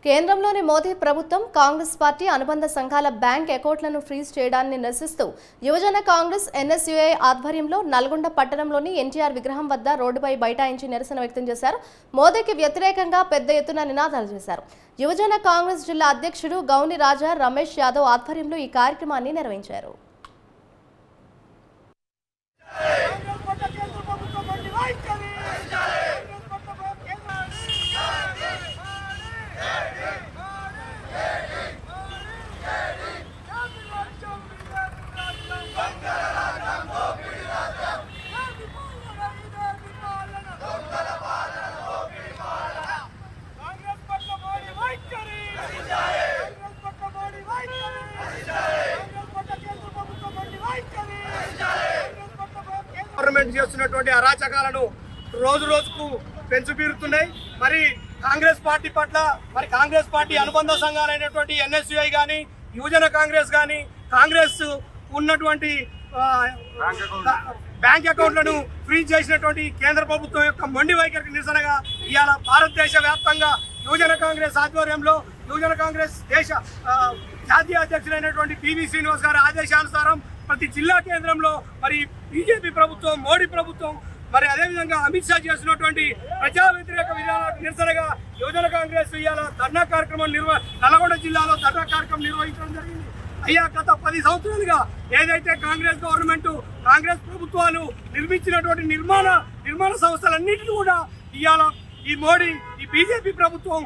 కేంద్రంలోని మోదీ ప్రభుత్వం కాంగ్రెస్ పార్టీ అనుబంధ సంఘాల బ్యాంక్ అకౌంట్లను ఫ్రీజ్ చేయడాన్ని నిరసిస్తూ యువజన కాంగ్రెస్ ఎన్ఎస్యుఐ ఆధ్వర్యంలో నల్గొండ పట్టణంలోని ఎన్టీఆర్ విగ్రహం వద్ద రోడ్డుపై బైఠాయించి నిరసన వ్యక్తం చేశారు. మోదీకి వ్యతిరేకంగా పెద్ద ఎత్తున నినాదాలు చేశారు. యువజన కాంగ్రెస్ జిల్లా అధ్యక్షుడు గౌని రాజా రమేష్ యాదవ్ ఆధ్వర్యంలో ఈ కార్యక్రమాన్ని నిర్వహించారు. గవర్నమెంట్ చేస్తున్నటువంటి అరాచకాలను రోజు రోజుకు పెంచుబీరుతున్నాయి. మరి కాంగ్రెస్ పార్టీ పట్ల కాంగ్రెస్ పార్టీ అనుబంధ సంఘాలైనటువంటి ఎన్ఎస్యుఐ కానీ యువజన కాంగ్రెస్ కానీ కాంగ్రెస్ ఉన్నటువంటి బ్యాంక్ అకౌంట్లను ఫ్రీజ్ చేసినటువంటి కేంద్ర ప్రభుత్వం యొక్క మొండి వైఖరికి నిరసనగా ఇవాళ భారతదేశ వ్యాప్తంగా యువజన కాంగ్రెస్ ఆధ్వర్యంలో యువజన కాంగ్రెస్ దేశ జాతీయ అధ్యక్షులైనటువంటి పివి శ్రీనివాస్ గారి ఆదేశానుసారం ప్రతి జిల్లా కేంద్రంలో మరి బీజేపీ ప్రభుత్వం మోడీ ప్రభుత్వం మరి అదేవిధంగా అమిత్ షా చేసినటువంటి ప్రజా వ్యతిరేక విధానాలకు నిరసనగా యువజన కాంగ్రెస్ ఇవాళ ధర్నా కార్యక్రమం నల్గొండ జిల్లాలో ధర్నా కార్యక్రమం నిర్వహించడం జరిగింది. అయ్యా గత 10 సంవత్సరాలుగా ఏదైతే కాంగ్రెస్ గవర్నమెంట్ కాంగ్రెస్ ప్రభుత్వాలు నిర్మించినటువంటి నిర్మాణ సంస్థలన్నింటినీ కూడా ఇవాళ ఈ మోడీ ఈ బీజేపీ ప్రభుత్వం